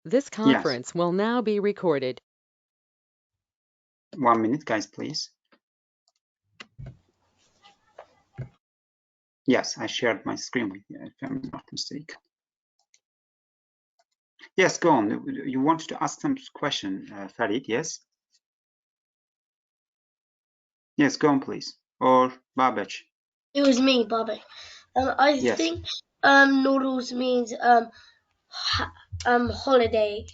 This Yes. conference will now be recorded. 1 minute, guys, please. Yes, I shared my screen with you, if I'm not mistaken. Yes, go on. You wanted to ask some question, Farid, yes? Yes, go on, please. Or Babech. It was me, Bobby. I Yes. think Novruz means holiday.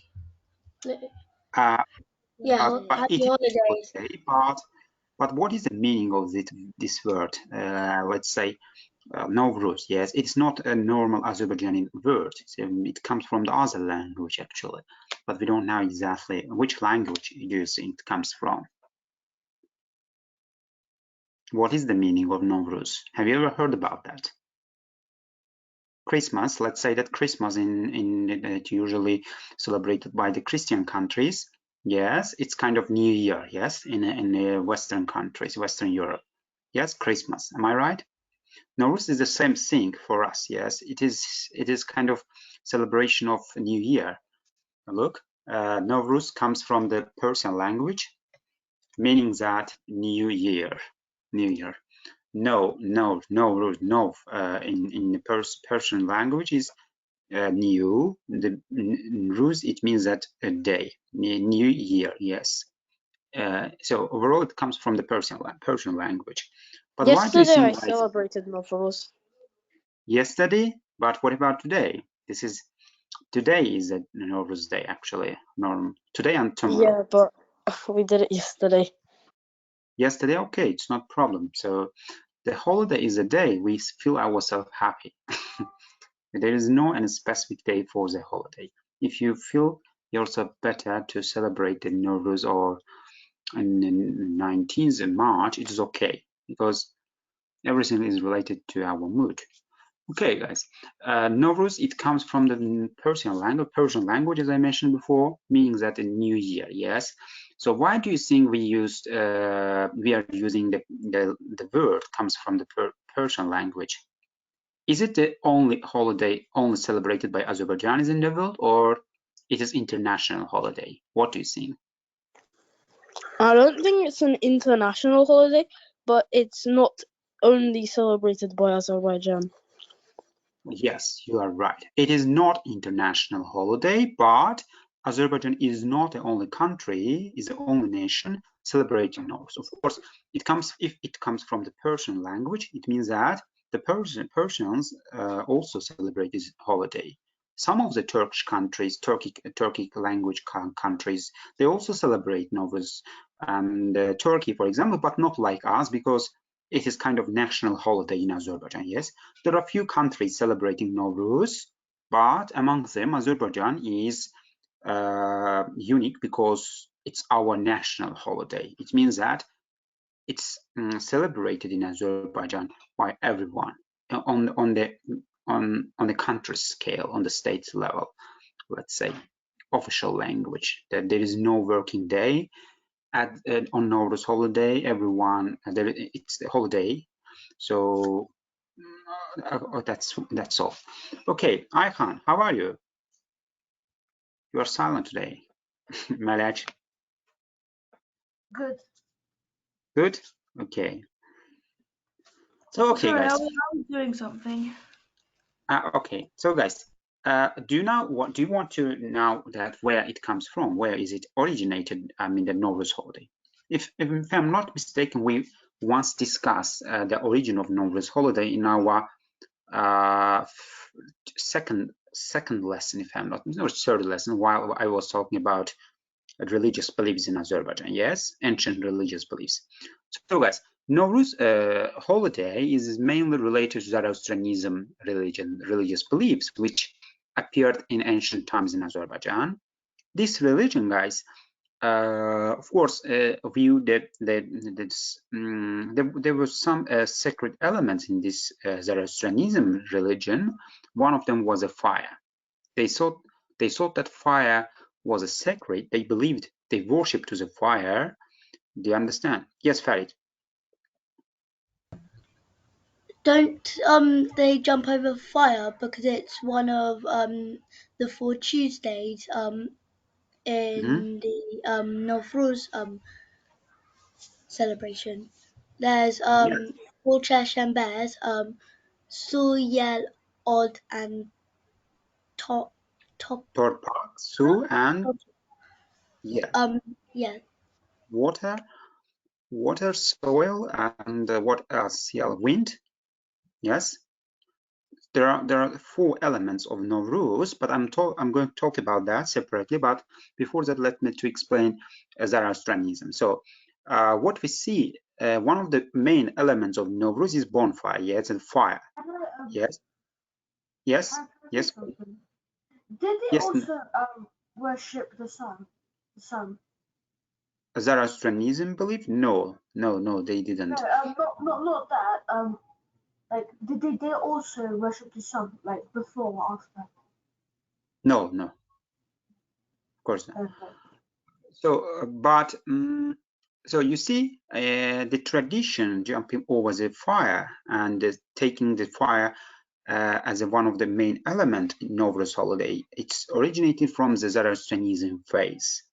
But Happy it is holidays. holiday, but what is the meaning of this word? Let's say Novruz. Yes, it's not a normal Azerbaijani word. It comes from the other language actually, but we don't know exactly which language do you think it comes from. What is the meaning of Novruz? Have you ever heard about that? Christmas, let's say that Christmas in usually celebrated by the Christian countries. Yes, it's kind of New Year. Yes, in Western countries, Western Europe. Yes, Christmas. Am I right? Novruz is the same thing for us. Yes, it is kind of celebration of New Year. Look, Novruz comes from the Persian language, meaning that New Year, New Year. No, in the Persian language is new. The Nuruz, it means that a day, New Year. Yes. So overall, it comes from the Persian language. But why do you Yesterday I think celebrated Novruz. yesterday? But what about today? Today is a Novruz day actually. Today and tomorrow. Yeah, but we did it yesterday. Yesterday, okay, it's not problem. So the holiday is a day we feel ourselves happy. There is no any specific day for the holiday. If you feel yourself better to celebrate the Novruz or on the 19th of March, it is okay because everything is related to our mood. Okay, guys. Novruz, it comes from the Persian language, as I mentioned before, meaning that a new year. Yes. So why do you think we are using the word comes from the Persian language? Is it the only holiday only celebrated by Azerbaijanis in the world, or it is international holiday? What do you think? I don't think it's an international holiday, but it's not only celebrated by Azerbaijan. Yes, you are right. It is not international holiday, but Azerbaijan is not the only country, is the only nation celebrating Nowruz. Of course, if it comes from the Persian language, it means that the Persians also celebrate this holiday. Some of the Turkish countries, Turkic language countries, they also celebrate Nowruz, and Turkey, for example, but not like us because it is kind of national holiday in Azerbaijan. Yes, there are a few countries celebrating Novruz, but among them, Azerbaijan is unique because it's our national holiday. It means that it's celebrated in Azerbaijan by everyone on the country scale, on the state level. Let's say official language. That there is no working day on Novruz holiday. Everyone, it's a holiday. So that's all. Okay, Ayhan, how are you? You are silent today. Malaj. Good. Good? Okay. So, okay, Sorry, guys. I was doing something. Okay, so guys, do you want to know that where it comes from? Where is it originated? I mean, the Novruz holiday. If I'm not mistaken, we once discussed the origin of Novruz holiday in our second lesson, if I'm not, no, third lesson, while I was talking about religious beliefs in Azerbaijan. Yes, ancient religious beliefs. So, guys, Novruz holiday is mainly related to Zoroastrianism religious beliefs, which appeared in ancient times in Azerbaijan. This religion, guys, of course, view that there were some sacred elements in this Zoroastrianism religion. One of them was a fire. They thought that fire was a sacred. They believed, they worshipped to the fire. Do you understand? Yes, Farid. Don't they jump over fire because it's one of the 4 Tuesdays in the Novruz celebration. There's Yes. 4 Chashambers, Suyel, Odd, and Top. Torpak, Su, and yeah, Yeah. water, soil, and what else? Yeah, wind. Yes. There are 4 elements of Novruz, but I'm going to talk about that separately. But before that, let me to explain Zoroastrianism. So what we see, one of the main elements of Novruz is bonfire. Yes, and fire. Yes, yes, yes, Did they yes. also worship the sun? Zoroastrianism belief? No, they didn't. No, not that. Like, did they also worship the sun, like before or after? No, of course not. Okay. So, but so you see, the tradition jumping over the fire and taking the fire as one of the main element in Novruz holiday, it's originated from the Zoroastrianism phase.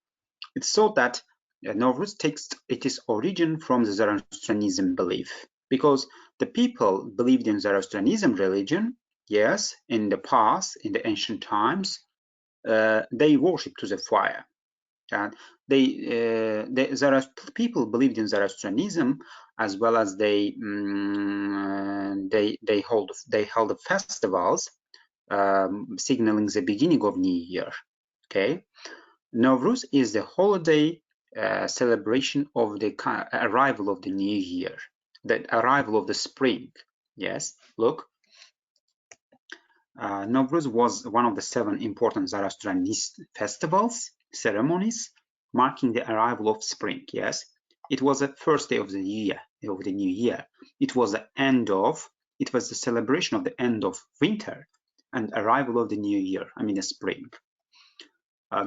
It's thought that Novruz takes its origin from the Zoroastrianism belief, because the people believed in Zoroastrianism religion. Yes, in the past, in the ancient times, they worshipped to the fire. And there are people believed in Zoroastrianism, as well as they held festivals signaling the beginning of New Year. Okay, Novruz is the holiday celebration of the arrival of the new year, the arrival of the spring. Yes, look. Novruz was one of the 7 important Zoroastrianist festivals, ceremonies, marking the arrival of spring. Yes, it was the first day of the year, new year. It was the celebration of the end of winter and arrival of the new year. I mean, the spring.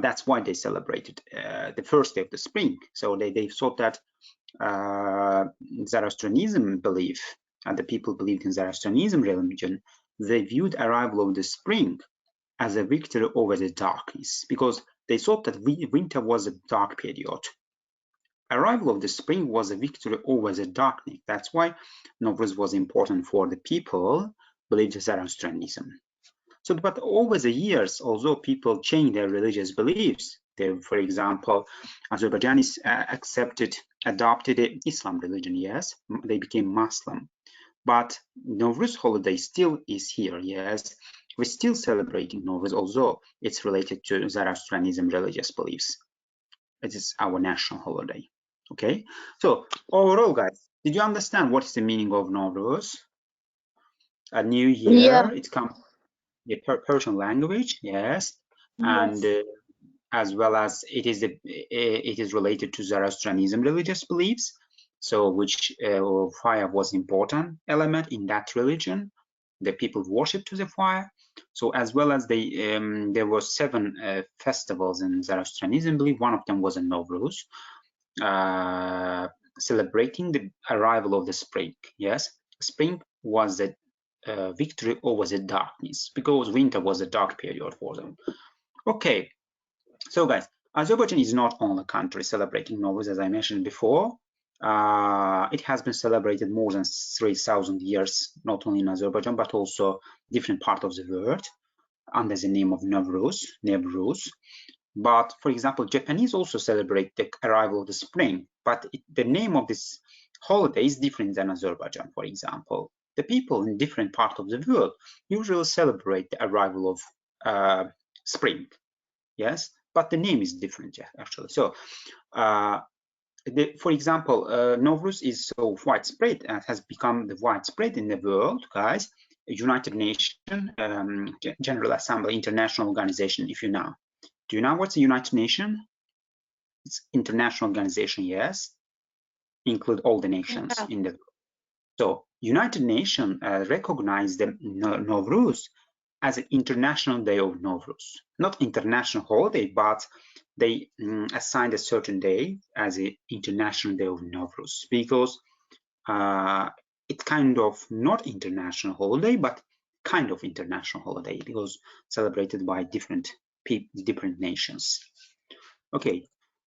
That's why they celebrated the first day of the spring. So they thought that Zoroastrianism belief, and the people believed in Zoroastrianism religion, they viewed arrival of the spring as a victory over the darkness, because they thought that winter was a dark period. Arrival of the spring was a victory over the darkness. That's why Novruz was important for the people believed in Zoroastrianism. So, but over the years, although people changed their religious beliefs, for example, Azerbaijanis adopted the Islam religion. Yes, they became Muslim. But Novruz holiday still is here. Yes, we're still celebrating Novruz, although it's related to Zoroastrianism religious beliefs. It is our national holiday. Okay, so overall, guys, did you understand what is the meaning of Novruz? A new year. Yeah. It comes the Persian language. Yes, and Yes. as well as it is related to Zoroastrianism religious beliefs. So, which fire was important element in that religion. The people worship to the fire. So, as well as there were 7 festivals in Zoroastrianism belief. One of them was a Novruz, celebrating the arrival of the spring. Yes, spring was the victory over the darkness, because winter was a dark period for them. Okay, so guys, Azerbaijan is not only a country celebrating Novruz, as I mentioned before. It has been celebrated more than 3,000 years, not only in Azerbaijan, but also different parts of the world under the name of Novruz. But for example, Japanese also celebrate the arrival of the spring, but the name of this holiday is different than Azerbaijan, for example. The people in different parts of the world usually celebrate the arrival of spring. Yes, but the name is different actually. So, for example, Novruz is so widespread and has become the widespread in the world, guys. United Nations General Assembly International Organization, if you know. Do you know what's the United Nations? It's international organization, yes. Include all the nations in the world. So United Nations recognized the Novruz as an International Day of Novruz. Not international holiday, but they assigned a certain day as an International Day of Novruz, because it's kind of not international holiday, but kind of international holiday because celebrated by different nations. Okay,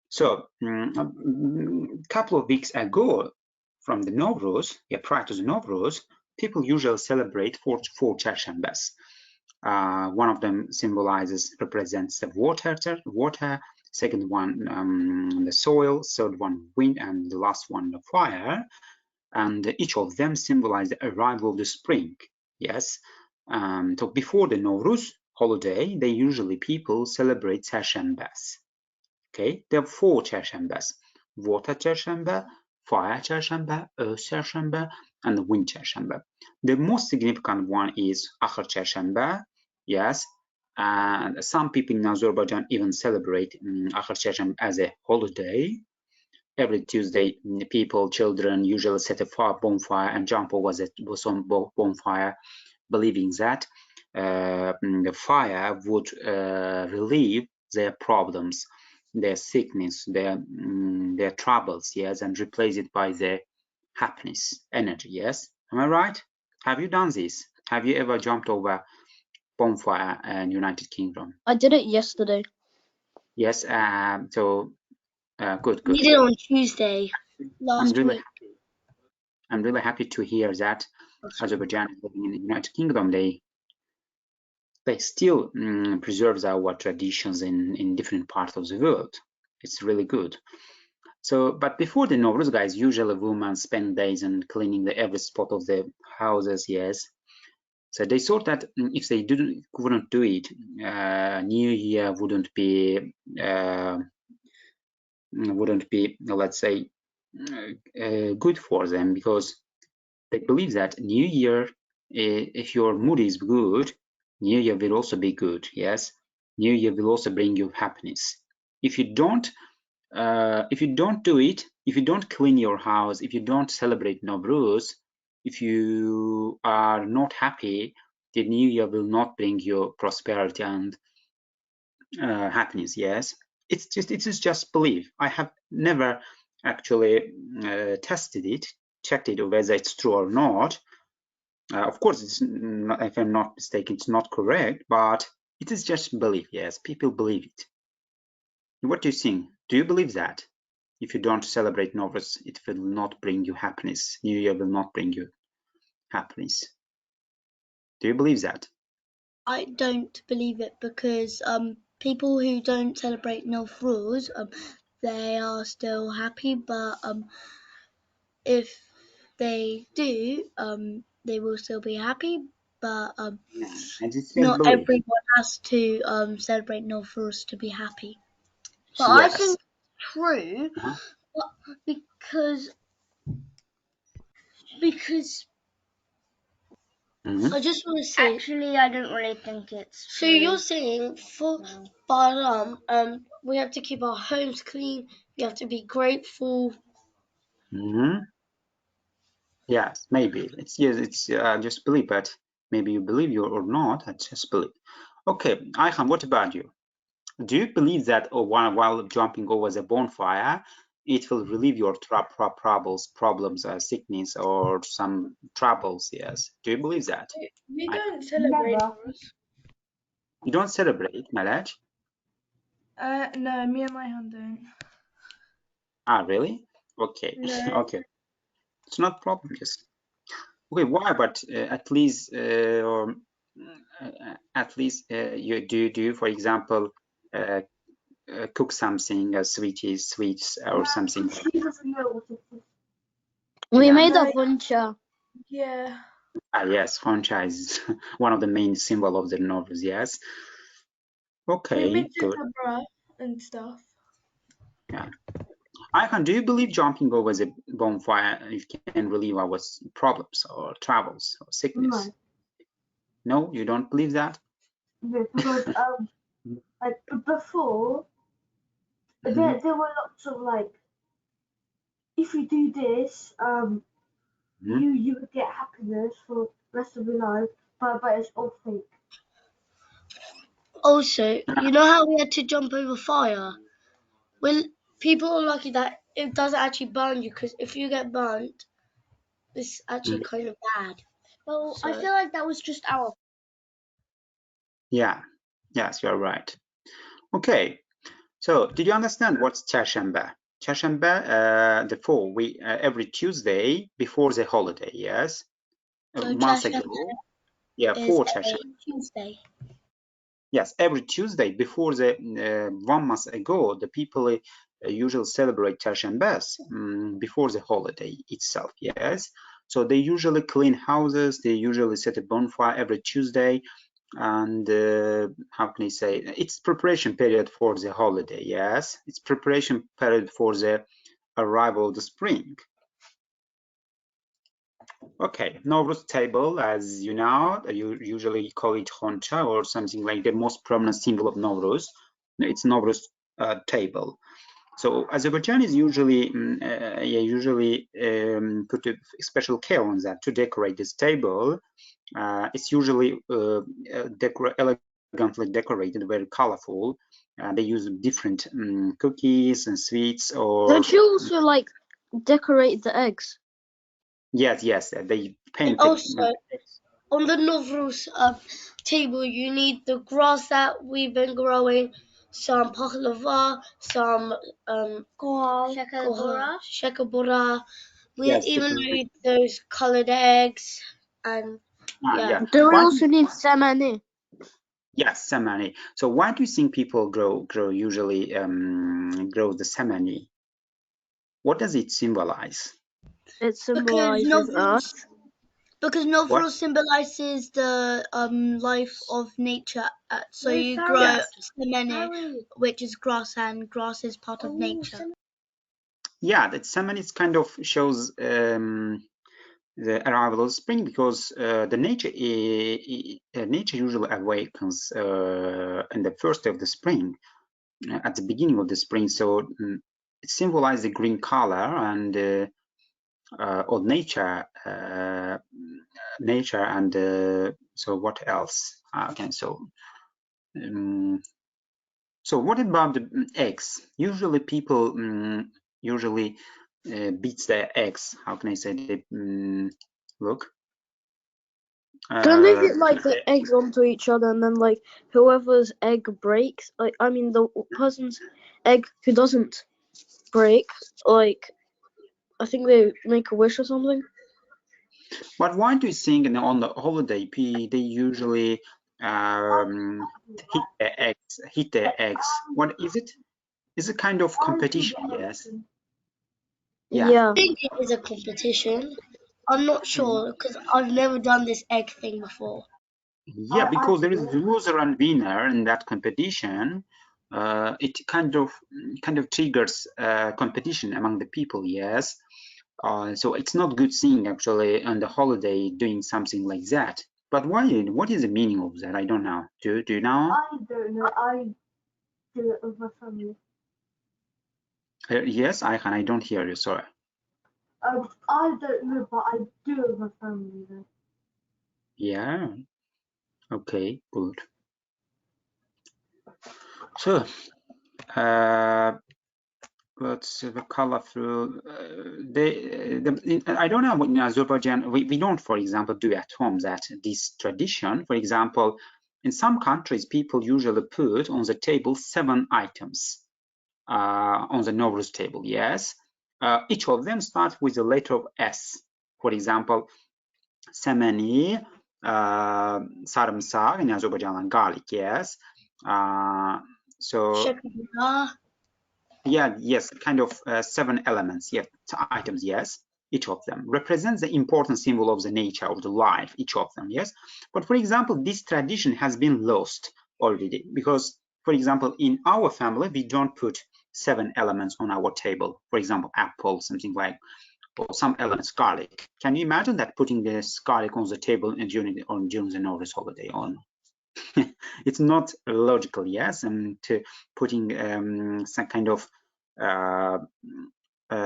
so a couple of weeks ago, from the Novruz, prior to the Novruz, people usually celebrate four Charshambas. One of them represents the water. Second one, the soil. Third one, wind, and the last one, the fire. And each of them symbolize the arrival of the spring. Yes. So before the Novruz holiday, people celebrate Charshambas. Okay, there are four Charshambas: water Charshamba, fire Charshamba, earth Charshamba, and wind Charshamba. The most significant one is Akhir Charshamba. Yes, and some people in Azerbaijan even celebrate Akhir Charshamba as a holiday. Every Tuesday, children usually set a bonfire and jump over the bonfire, believing that the fire would relieve their problems, their sickness, their troubles, yes, and replace it by their happiness, energy, yes. Am I right? Have you done this? Have you ever jumped over bonfire in United Kingdom? I did it yesterday. Yes. So good. We did it on Tuesday last week. I'm really happy to hear that Azerbaijan living in the United Kingdom, they still preserves our traditions in different parts of the world. It's really good. So, but before the Novruz, guys, usually women spend days on cleaning every spot of the houses, yes. So they thought that if they wouldn't do it, New Year wouldn't be, let's say, good for them, because they believe that New Year, if your mood is good, New Year will also be good. Yes, New Year will also bring you happiness. If you don't do it, if you don't clean your house, if you don't celebrate Novruz, if you are not happy, the New Year will not bring you prosperity and happiness. Yes, it's just belief. I have never actually tested it, checked it whether it's true or not. Of course, it's not, if I'm not mistaken, it's not correct, but it is just belief. Yes, people believe it. What do you think? Do you believe that if you don't celebrate Novruz, it will not bring you happiness? New Year will not bring you happiness. Do you believe that? I don't believe it because people who don't celebrate Novruz, they are still happy, but if they do, they will still be happy, but And it's just not belief. everyone has to celebrate Novruz to be happy. But Yes. I think it's true, because I just want to say. Actually, I don't really think it's So true. you're saying for Balam, we have to keep our homes clean. We have to be grateful. Yes, maybe it's just belief, but maybe you believe you or not. I just believe. Okay, Ayhan, what about you? Do you believe that while jumping over the bonfire, it will relieve your problems, sickness, or some troubles? Yes. Do you believe that? We don't celebrate Novruz. You don't celebrate, Malaj? No, me and Ayhan don't. Ah, really? Okay. No. Okay. It's not a problem. Just okay. Why? But at least, you do, for example, cook something, sweets, or something. She doesn't know what it is. We Yeah. made a huncha. Yeah. Yes, franchise is one of the main symbol of the Novruz. Yes. We Okay, made good. tabra and stuff. Yeah. Ayhan, do you believe jumping over the bonfire can relieve our problems or troubles or sickness? No, you don't believe that? Yeah, because like before, there were lots of like, if you do this, you would get happiness for the rest of your life, but it's all fake. Also, you know how we had to jump over fire? Well, people are lucky that it doesn't actually burn you, because if you get burnt, it's actually kind of bad. Well, So- I feel like that was just our. Yeah, yes, you're right. Okay, so did you understand what's Çarşamba? Çarşamba, the fall, every Tuesday before the holiday, yes? So Months Çarşamba ago, yeah, is for a Çarşamba. Tuesday. Yes, every Tuesday before the 1 month ago, the people usually celebrate Çarşambas before the holiday itself. Yes, so they usually clean houses. They usually set a bonfire every Tuesday, and how can I say? It's preparation period for the holiday. Yes, it's preparation period for the arrival of the spring. Okay, Novruz table, as you know, you usually call it Honcha or something like the most prominent symbol of Novruz. It's Novruz table. So Azerbaijan is usually put a special care on that to decorate this table. It's usually elegantly decorated, very colorful. They use different cookies and sweets, or Don't you also like decorate the eggs? yes, they paint And also, on the Novruz table, you need the grass that we've been growing, some pahlava, some shekabura. We yes, even different. need those colored eggs, and Yeah. Do we Why also need semeni? Yes, semani. So why do you think people usually grow the semani? What does it symbolize? It because symbolizes Novruz, Earth. because What? Novruz symbolizes the life of nature. So Wait, you Harry. grow Yes. semeni, Harry. which is grass, and grass is part of nature. Yeah, that semani is kind of shows the arrival of spring, because the nature nature usually awakens in the first day of the spring, at the beginning of the spring. So it symbolizes the green color and of nature, and so what else? Okay, so so what about the eggs? Usually people usually beats their eggs. How can I say they look? Don't they get like the eggs onto each other, and then like whoever's egg breaks, like I mean the person's egg who doesn't break, like I think they make a wish or something. But why do you think on the holiday they usually hit their eggs? What is it? Is it kind of competition? Yes. Yeah. Yeah. I think it is a competition. I'm not sure because I've never done this egg thing before. Yeah, because there is loser and winner in that competition. It kind of triggers competition among the people. Yes. So it's not good seeing actually on the holiday doing something like that. But why? What is the meaning of that? I don't know. Do you know? I don't know. I do it with my family. Yes, I don't hear you. Sorry. I don't know, but I do it with my family though. Yeah. Okay. Good. So, let's have a colorful. I don't know what in Azerbaijan we don't, for example, do at home that this tradition. For example, in some countries, people usually put on the table 7 items on the Novruz table. Yes, each of them starts with the letter of S. For example, semeni, sarımsak in Azerbaijan, garlic. Yes. So Shekabura. yeah, yes, kind of 7 elements, yeah, items, yes, each of them represents the important symbol of the nature of the life, each of them, yes. But for example, this tradition has been lost already because, for example, in our family, we don't put 7 elements on our table. For example, apple, something like, or some elements, garlic. Can you imagine that putting this garlic on the table during the Novruz holiday on? It's not logical, yes, and to putting some kind of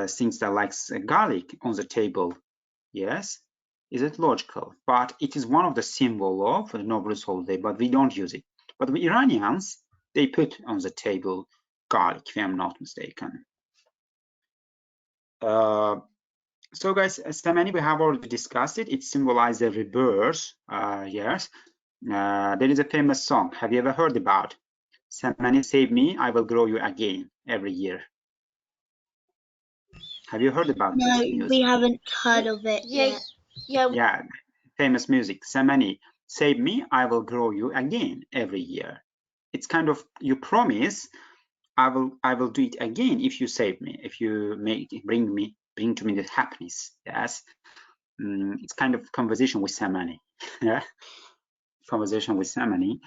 things that like garlic on the table, yes, is it logical? But it is one of the symbol of the Novruz holiday, but we don't use it. But the Iranians, they put on the table garlic, if I'm not mistaken. So guys, Samani, we have already discussed it. It symbolizes the rebirth. Yes. There is a famous song. Have you ever heard about? Samani, save me, I will grow you again every year. Have you heard about No, this we music? haven't heard of it yet. Yeah, famous music. Samani, save me, I will grow you again every year. It's kind of, you promise, I will do it again if you save me, if you bring to me the happiness. Yes. It's kind of conversation with Samani. Yeah, conversation with Samani.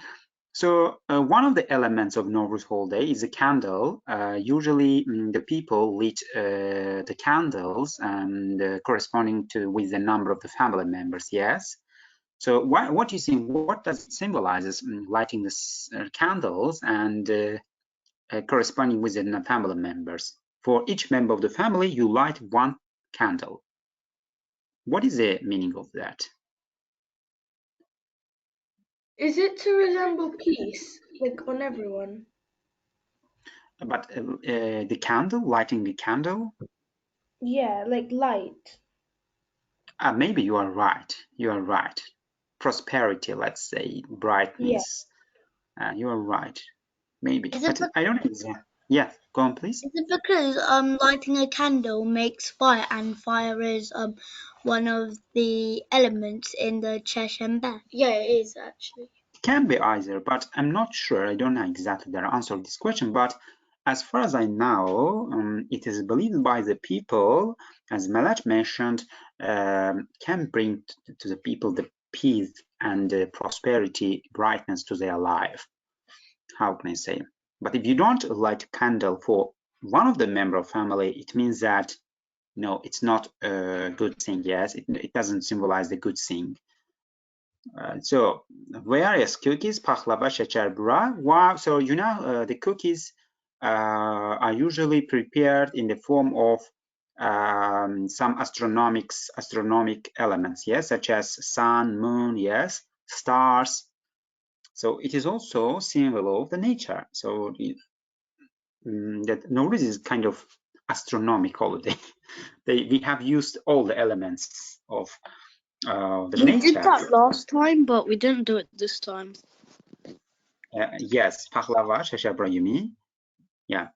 So one of the elements of Novruz holiday is a candle. Usually the people lit the candles and corresponding to with the number of the family members. Yes. So what do you think? What does it symbolizes? Lighting the candles and corresponding with the family members. For each member of the family, you light one candle. What is the meaning of that? Is it to resemble peace, like on everyone? But the candle, lighting the candle, Yeah, like light. maybe you are right. You are right. Prosperity, let's say, brightness. You are right. Maybe, but I don't know exactly. Yeah, go on, please. Is it because lighting a candle makes fire, and fire is one of the elements in the Cheshire? Yeah, it is actually. Can be either, but I'm not sure. I don't know exactly the answer to this question. But as far as I know, it is believed by the people, as Malach mentioned, can bring to the people the peace and prosperity, brightness to their life. How can I say? But if you don't light a candle for one of the member of family, it means that no, it's not a good thing. Yes, it doesn't symbolize the good thing. So various cookies, pahlava, shecher, bura. Wow. So you know the cookies are usually prepared in the form of some astronomic elements, yes, such as sun, moon, yes, stars. So it is also symbol of the nature. So that Novruz is kind of astronomical holiday. We have used all the elements of the We did nature. that last time, but we didn't do it this time. Yes, pahlava, shashabra, you mean? Yeah.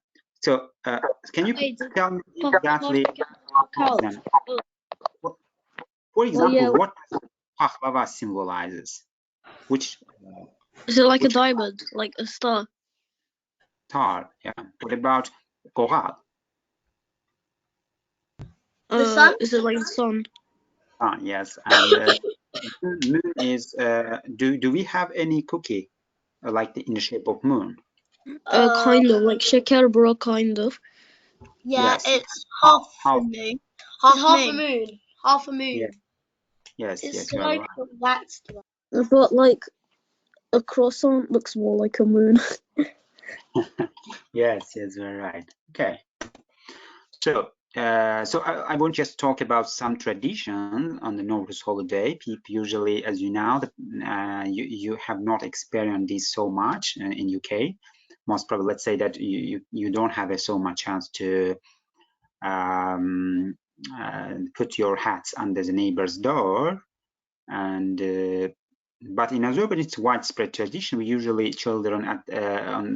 So can you tell me exactly for example, what pahlava symbolizes? Which Is it like a diamond, like a star? star? Yeah. What about coral? The sun? Is it like the sun? Yes. And moon is. Do we have any cookie like in the shape of moon? Kind of like shekerbra, kind of. Yeah, Yes. it's half How? a moon. Half a moon. Yeah. Yes. It's Yes. You are like right. a waxed one. But like a croissant looks more like a moon. Yes. Yes. You are right. Okay. So, I won't just talk about some tradition on the Novruz holiday. People usually, as you know, you have not experienced this so much in UK. Most probably, let's say that you don't have so much chance to put your hats under the neighbor's door. And but in Azerbaijan, it's widespread tradition. We usually children at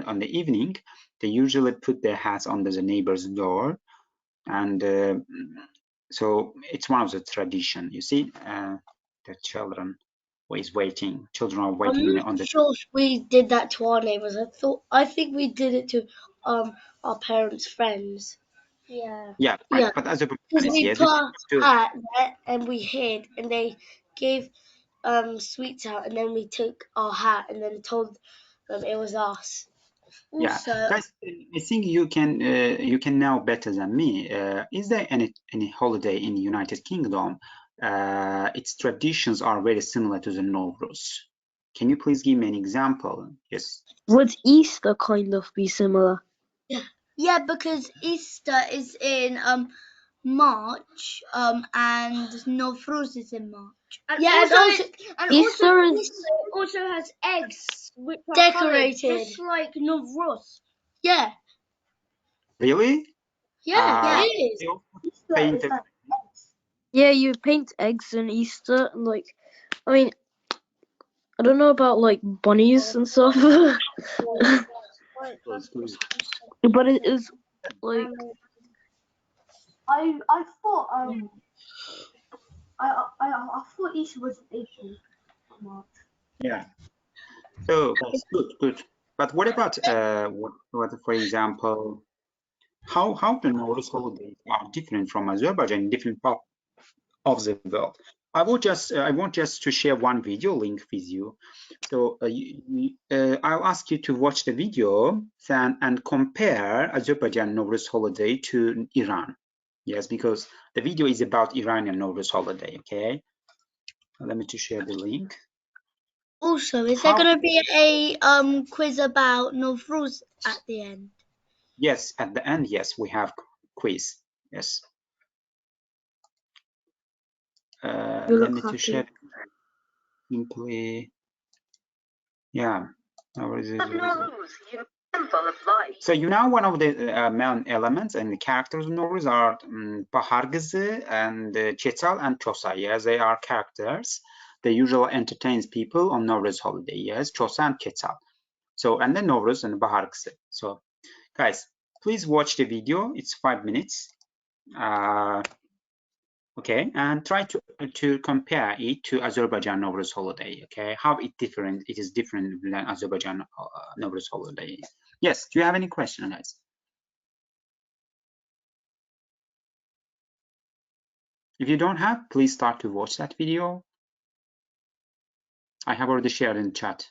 on the evening, they usually put their hats under the neighbor's door, and so it's one of the tradition. You see, the children children are waiting I'm on not the. sure if we did that to our neighbours. I think we did it to our parents' friends. Yeah. Yeah, right. Yeah, But because Azerbaijanis, we yes, put our to, hat there and we hid, and they gave sweets out, and then we took our hat and then told them it was us. yeah, Also, guys, I think you can know better than me. Is there any holiday in the United Kingdom? Its traditions are very similar to the Novruz. Can you please give me an example? Yes. Would Easter kind of be similar? yeah, because Easter is in March, and Novruz is in March. Easter is Easter also has eggs, which are Decorated. coloured, just like Novruz. Yeah, Really? yeah, Uh, it is. they also Easter paint is like eggs. Yeah, you paint eggs in Easter, and like, I mean, I don't know about like bunnies and stuff, but it is like I thought I thought Easter was in April, not March. Yeah. So that's good. But what about what for example, how the Novruz holidays are different from Azerbaijan in different parts of the world? I want just to share one video link with you. So I'll ask you to watch the video then and compare Azerbaijan Novruz holiday to Iran. Yes, because the video is about Iranian Novruz holiday. Okay, let me to share the link. Also, is there going to be a quiz about Novruz at the end? Yes, at the end, yes, we have quiz. Yes. Let me to share simply. Yeah. So you know one of the main elements and the characters of Novruz are Bahar Kızı and Çetal and Çosa. Yes, they are characters. They usually entertains people on Novruz holiday. Yes, Çosa and Çetal. So and then Novruz and Bahar Kızı. So guys, please watch the video. It's 5 minutes. Okay, and try to compare it to Azerbaijan Novruz holiday. Okay, how it is different than Azerbaijan Novruz holiday. Yes, do you have any question, guys? If you don't have, please start to watch that video. I have already shared in chat.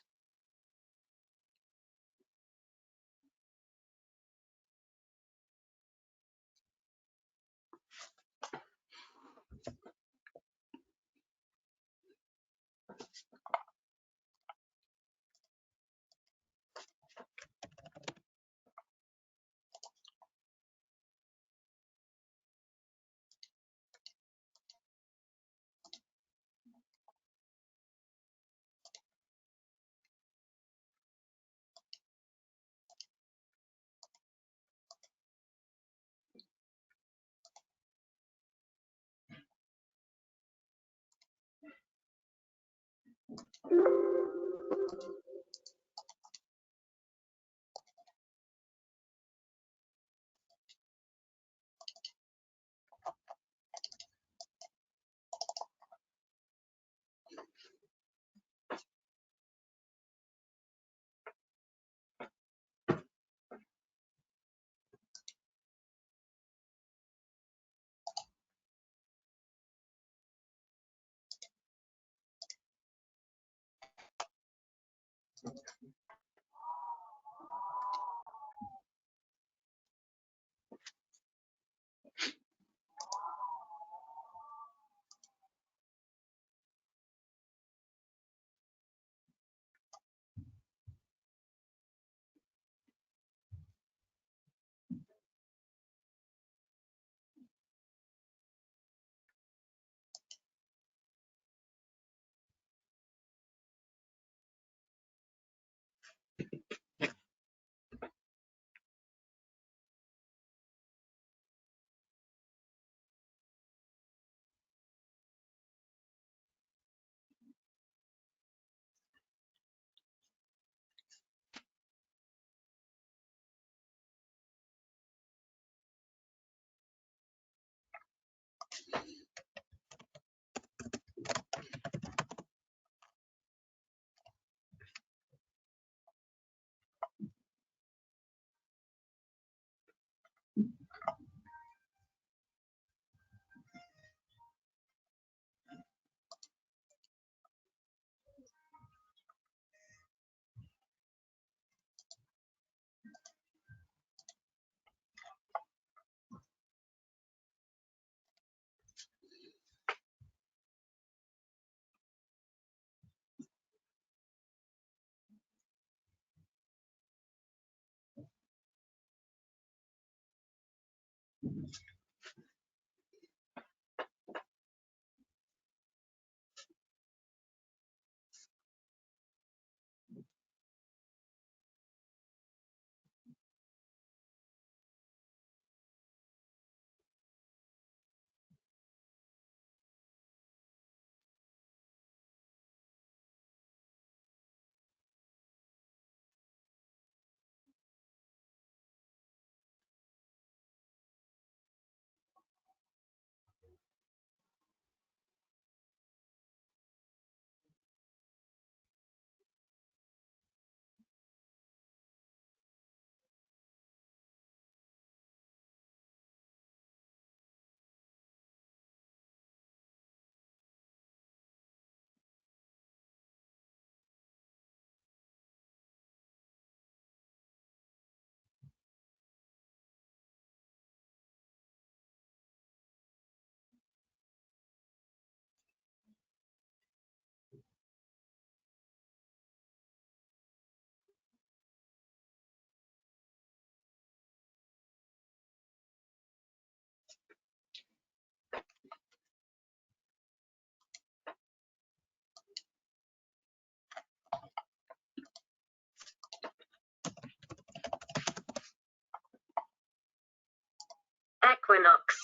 equinox.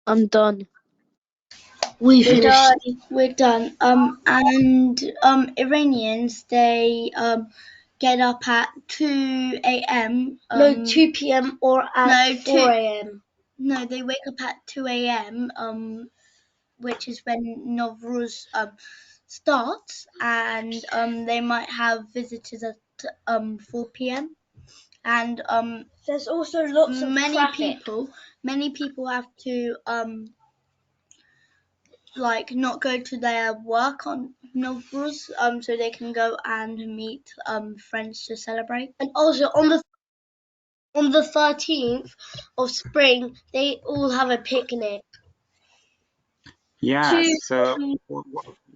I'm done. We're done. And Iranians, they get up at 2 a.m. No, 2 p.m. or at 4 a.m. No, they wake up at 2 a.m. Which is when Novruz starts, and they might have visitors at 4 p.m. And there's also lots of traffic. Many people have to like not go to their work on Novruz, so they can go and meet friends to celebrate. And also on the 13th of spring, they all have a picnic. Yes. So what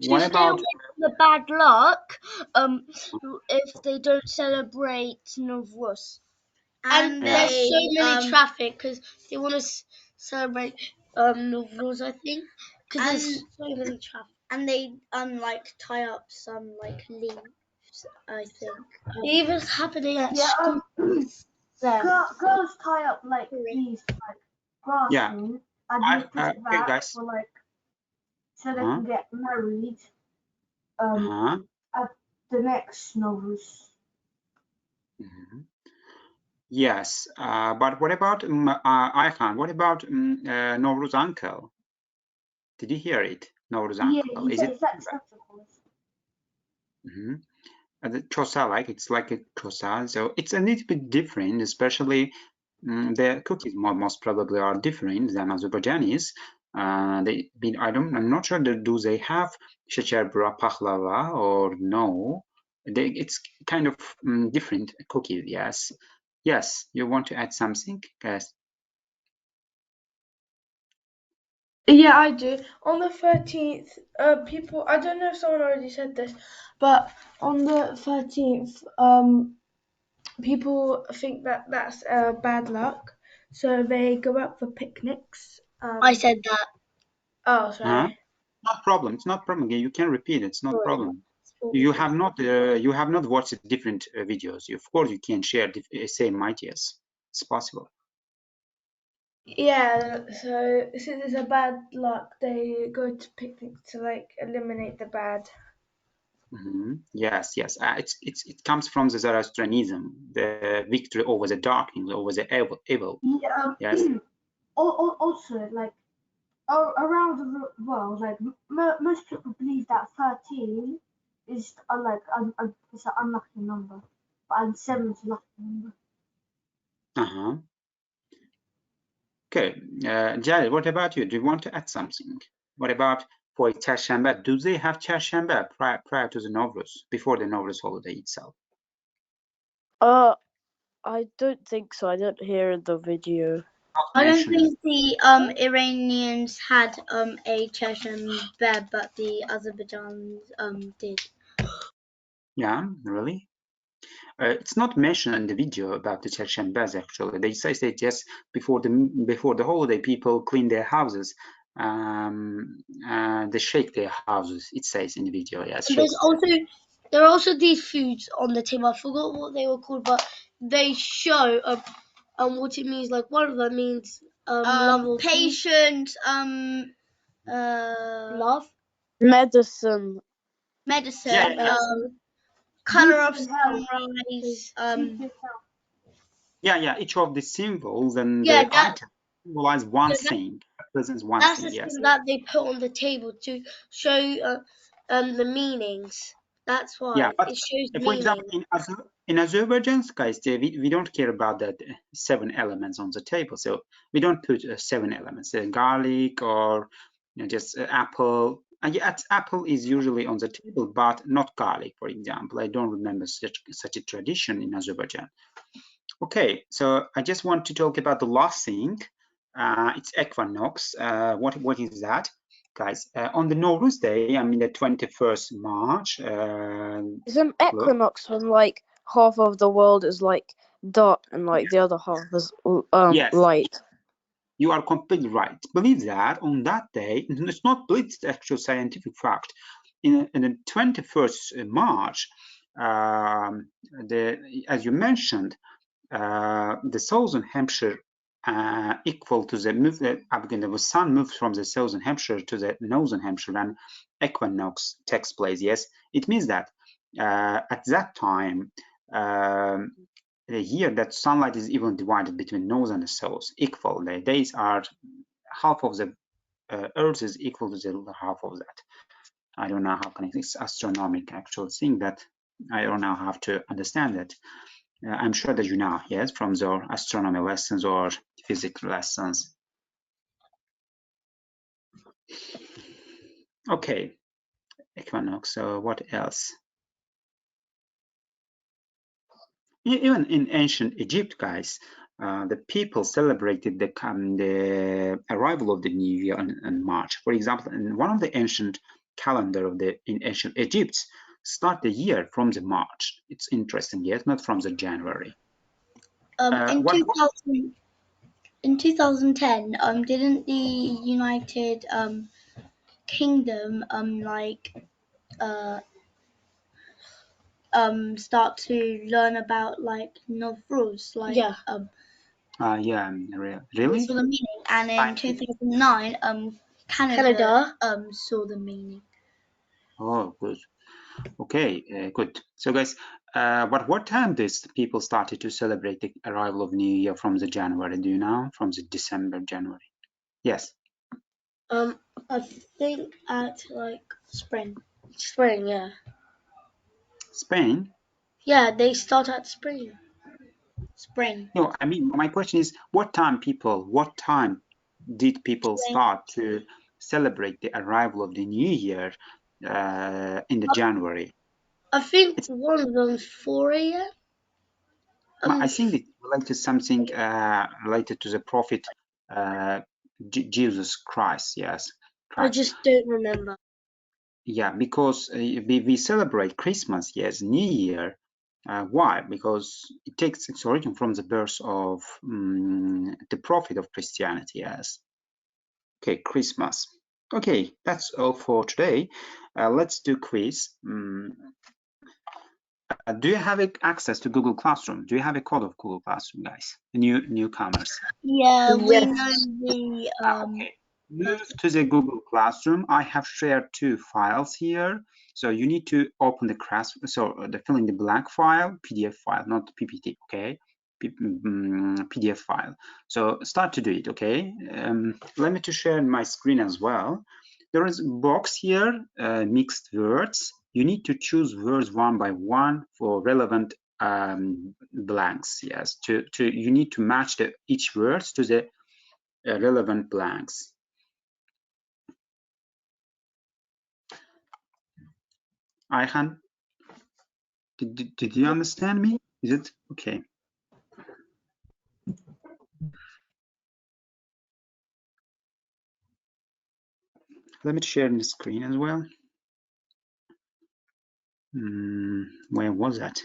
To stay about away from the bad luck, if they don't celebrate Novruz. And there's so many traffic because they want to celebrate Novruz, I think, because there's so many traffic. And they like tie up some like leaves, I think. Even happening at Yeah, schools there. girls tie up like these like grass Yeah. thing, and they put it okay, back guys. for like so they can get married at the next Novruz. Yes, but what about Ayhan? What about Novruz uncle? Did you hear it? Novruz uncle. Is it? The chosa, like it's like a chosa, so it's a little bit different, especially the cookies most probably are different than Azerbaijanis. I'm not sure that do they have shecherbura pahlava or no. It's kind of different cookies. Yes, yes. You want to add something, guys? Yeah, I do. On the 13th, people, I don't know if someone already said this, but on the 13th, people think that that's bad luck, so they go out for picnics. I said that. Oh, sorry. Not problem. It's not problem. You can repeat it. It's not problem. You have not watched different videos. Of course, you can share the same ideas. It's possible. Yeah, so since it's a bad luck, they go to picnics to like eliminate the bad. Yes, yes. It comes from the Zoroastrianism, the victory over the darkness, over the evil. Yeah. Yes. Also, like around the world, like most people believe that 13 is it's an unlucky number, but 7 is a lucky number. Okay, Jared, what about you? Do you want to add something? What about for Çarşamba? Do they have Çarşamba prior to the Novruz, before the Novruz holiday itself? I don't think so. I don't hear the video. I don't think the Iranians had a Cheshire, but the Azerbaijans did. Yeah, really? It's not mentioned in the video about the Çarşambas actually. They say just before the holiday, people clean their houses. They shake their houses. It says in the video. Yes. There are also these foods on the table. I forgot what they were called, but they show what it means. Like one of them means love or patience, love, medicine, color of sunrise, yeah. Each of the symbols and the items symbolize one thing. Represents one that's thing. the Yes. thing that they put on the table to show the meanings. That's why Yeah, but it shows for example, meaning. in Azerbaijan, guys, we don't care about the 7 elements on the table. So we don't put 7 elements, garlic or just apple. Yeah, apple is usually on the table, but not garlic, for example. I don't remember such a tradition in Azerbaijan. Okay, so I just want to talk about the last thing. It's equinox. What is that, guys? On the Novruz day, I mean the 21st March. Is an equinox when like half of the world is like dark and like the other half is Yes, light? you are completely right. Believe that on that day, it's not believe, it's actual scientific fact. In the 21st March, as you mentioned, the southern hemisphere equal to the sun moves from the southern hemisphere to the northern hemisphere and equinox takes place. Yes, it means that at that time, the year that sunlight is even divided between north and the south, equal. The days are half of the Earth is equal to the other half of that. I don't know how can it's astronomical actual thing that I don't know how to understand it. I'm sure that you know, yes, from your astronomy lessons or physics lessons. Okay, equinox. So what else? Even in ancient Egypt, guys, the people celebrated the arrival of the new year in March. For example, in one of the ancient calendar in ancient Egypt, start the year from the March. It's interesting, yes, not from the January. In 2010, didn't the United Kingdom start to learn about like Novruz, like Yeah. Yeah, really? saw the meaning, and in 2009, Canada saw the meaning. Oh, good. Okay, good. So, guys, what time these people started to celebrate the arrival of New Year from the January? Do you know? From the December, January? Yes. I think at like spring. Spring, yeah. Spain? Yeah, they start at spring. Spring. No, I mean, my question is, what time did people Spring. start to celebrate the arrival of the New Year in the January? I think one of them's 4 a.m. I think it's related to something related to the prophet Jesus Christ. Yes, I Christ. just don't remember. Yeah, because we celebrate Christmas, yes, New Year. Why? Because it takes its origin from the birth of the prophet of Christianity, yes. Okay, Christmas. Okay, that's all for today. Let's do quiz. Do you have access to Google Classroom? Do you have a code of Google Classroom, guys? The newcomers. Yeah, we Yes. know the Okay. Move to the Google Classroom. I have shared 2 files here. So you need to open the the fill in the blank file, PDF file, not PPT, okay? PDF file. So start to do it, okay? Let me to share my screen as well. There is a box here, mixed words. You need to choose words one by one for relevant blanks. Yes, you need to match each words to the relevant blanks. Ayhan, did you understand me? Is it okay? Let me share the screen as well. Where was that?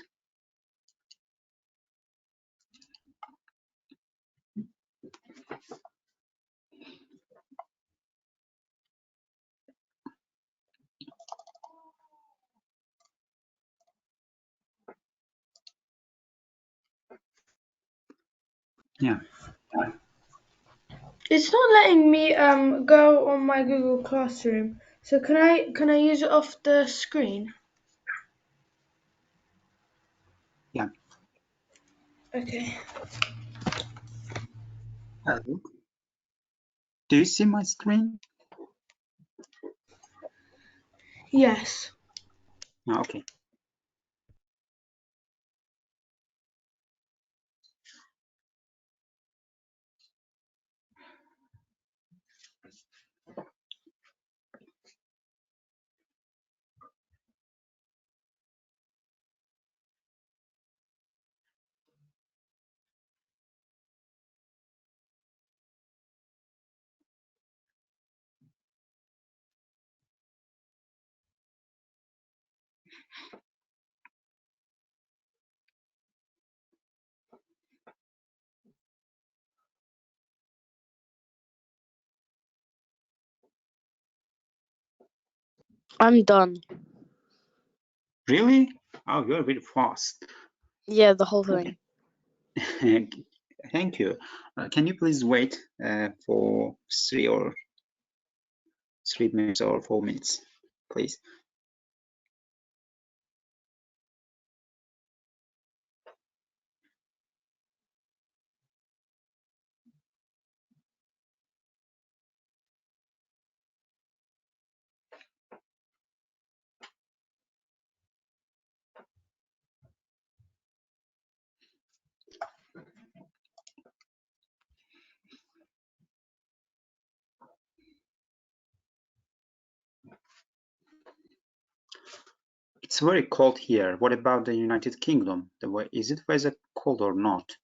Yeah. It's not letting me go on my Google Classroom. So can I use it off the screen? Yeah. Okay. Hello. Do you see my screen? Yes. Oh, okay. I'm done. Really? Oh, you're very fast. Yeah, the whole thing. Okay. Thank you. Can you please wait for 3 minutes or 4 minutes, please? It's very cold here. What about the United Kingdom? Is it weather cold or not?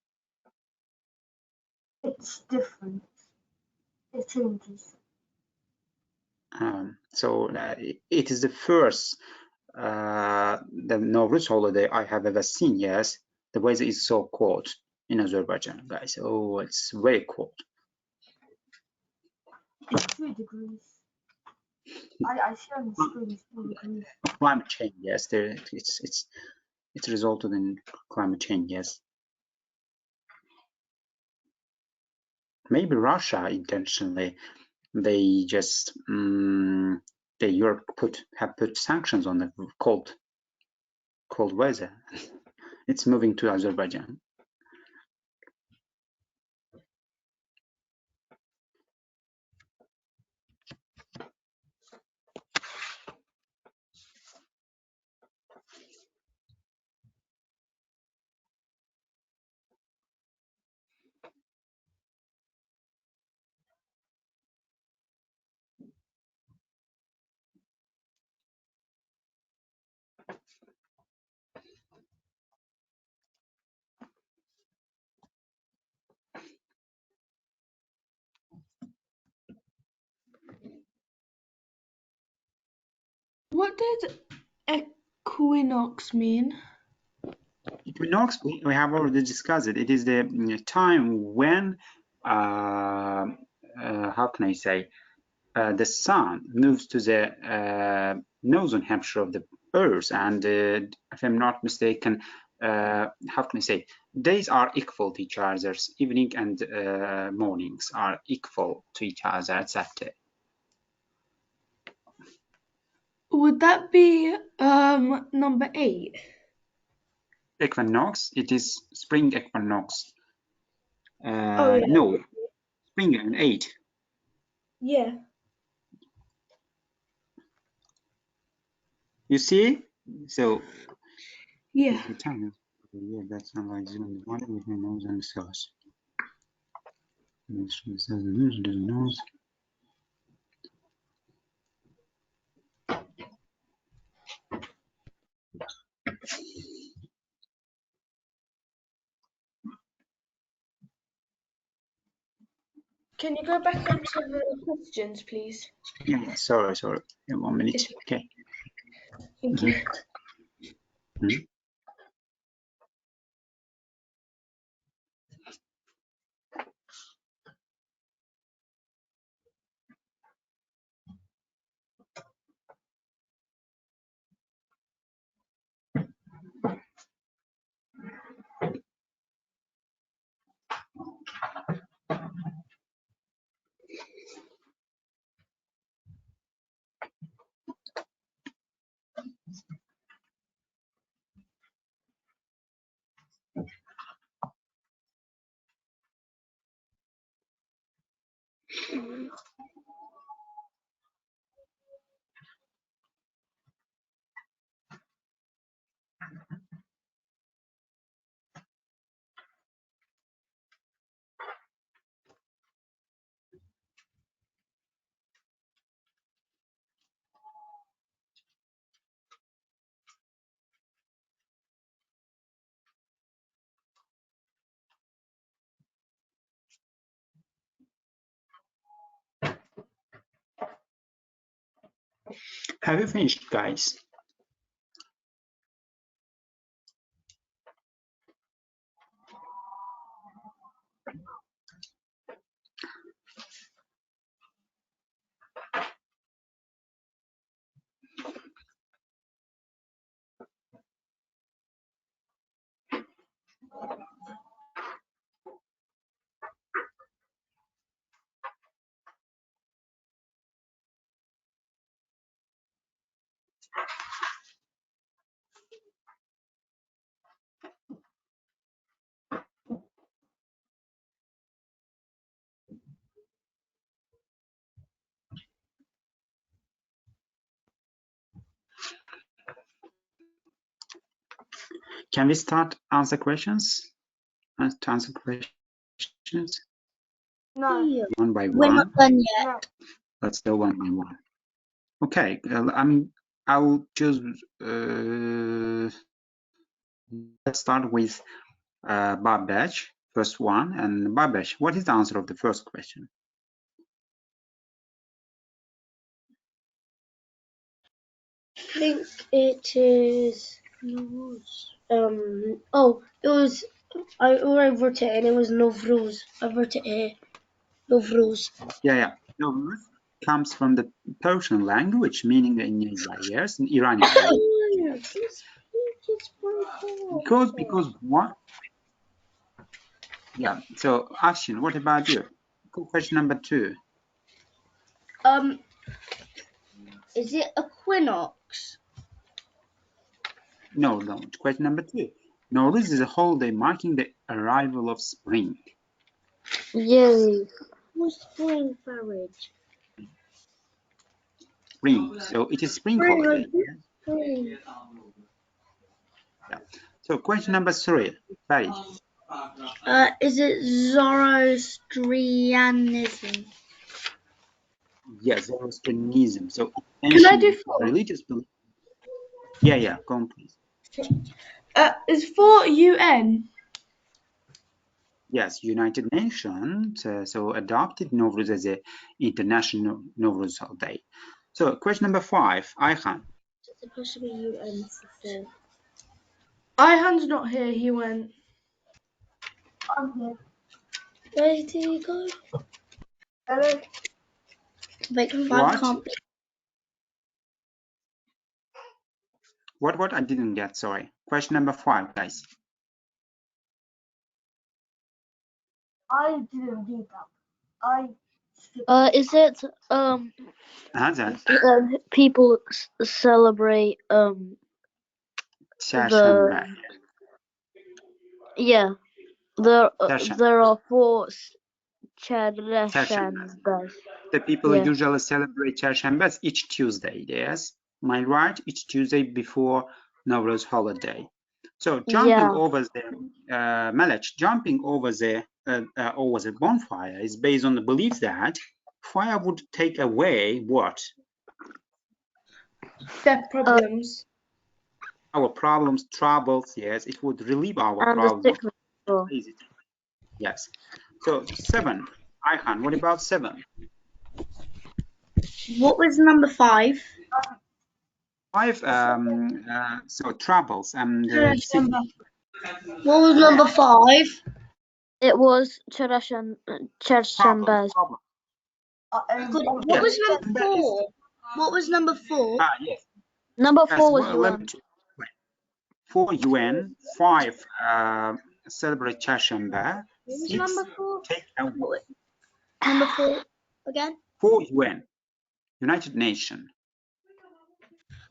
It's different. It changes. So it is the first the Novruz holiday I have ever seen. Yes, the weather is so cold in Azerbaijan, guys. Oh, it's very cold. It's 3 degrees. I see on the screen it's 3 degrees. Climate change. Yes, it's resulted in climate change. Yes, maybe Russia intentionally. They just Europe have put sanctions on the cold weather. It's moving to Azerbaijan. What does equinox mean? Equinox, we have already discussed it. It is the time when, how can I say, the sun moves to the northern hemisphere of the Earth, and if I'm not mistaken, how can I say, days are equal to each other. Evening and mornings are equal to each other at that day. Would that be number 8? Equinox, it is spring equinox. Oh yeah. No, spring and 8. Yeah. You see? So Yeah. it's the time of the year that's unlike the one between north and south. North. Can you go back onto the questions, please? Yeah, sorry. 1 minute. It's, Okay. thank you. Mhm. Have you finished, guys? Can we start answer questions? To answer questions? No. One by We're one. not done yet. No. Let's go one by one. Okay, I'll choose. Let's start with Babbage, first one. And Babbage, what is the answer of the first question? I think it is. Oh, it was. I already wrote it, and it was Novruz. I wrote it here. Novruz. Yeah. Novruz comes from the Persian language, meaning the New Year's in Iranian language. Because what? Yeah. So, Afshin, what about you? Question number 2. Is it equinox? No. Question number 2. Novruz is a holiday marking the arrival of spring. Yay! What's spring marriage? Spring. So it is spring holiday. Spring. Yeah. So question number 3. Farid. Is it Zoroastrianism? Yes, Zoroastrianism. So Can I do ancient 4? religious belief. Yeah. Go on, please. Is 4 UN? Yes, United Nations so adopted Novruz as a international Novruz holiday. So question number 5, Ayhan. It's supposed to be UN for 4. Ihan's not here. He went. I'm here. Where did he go? Hello. Like What? can't be. What? I didn't get, sorry. Question number 5, guys. I didn't read that. Is it Hazan. people celebrate Çarşamba. there Çarşamba. there are 4 Çarşamba. Çarşambas. The people Yeah. usually celebrate Çarşambas each Tuesday, yes? Am I right? Each Tuesday before Novruz holiday. So jumping over the Melech, jumping over the bonfire is based on the belief that fire would take away what? Their problems. Our problems, troubles, yes. It would relieve our And problems. the sickness. Yes. So 7. Ayhan, what about 7? What was number 5? 5, so troubles and sickness. What was number 5? It was Çarşambas. What was number 4? What was number 4? Yes. Number 4 was well, UN. 4 UN, 5 celebrate Çarşamba, 6 Number 4? take away. Number 4 again? 4 UN, United Nations.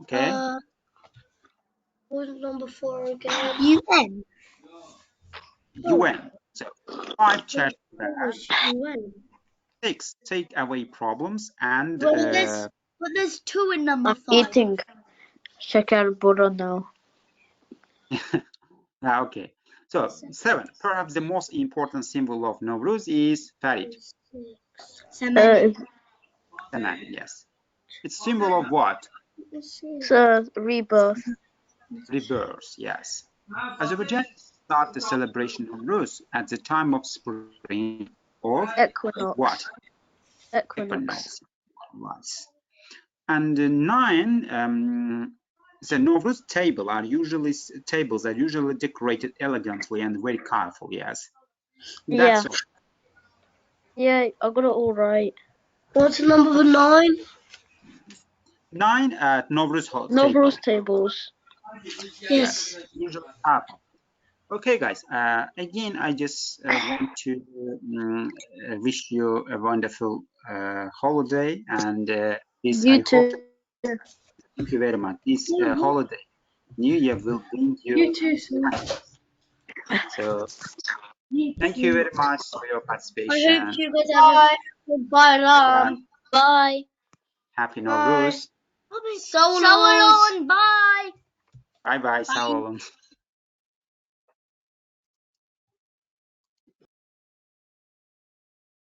Okay. What was number 4 again? UN. UN. So 5 Çarşamba, UN. 6 take away problems, and But there's 2 in number 5. Eating şeker bura now. okay. So 7, perhaps the most important symbol of Novruz is Farid. Semen. Yes. It's symbol of what? Rebirth. Rebirth, yes. Azerbaijan start the celebration of Novruz at the time of spring or Equinox. what? Equinox. Right. And 9, the Novruz tables are usually decorated elegantly and very colorful. Yes. That's all. Yeah, I got it all right. What's number 9? 9 Novruz Novruz tables. Yes. Usually colorful. Okay, guys. Again, I just want to wish you a wonderful holiday, and this You I too. hope Thank you very much. This holiday, New Year will bring you. You too, sir. So thank you very much for your I participation. hope you guys have a goodbye. Bye. Bye. Happy Novruz. So long. Bye. Bye bye. Sağ olun.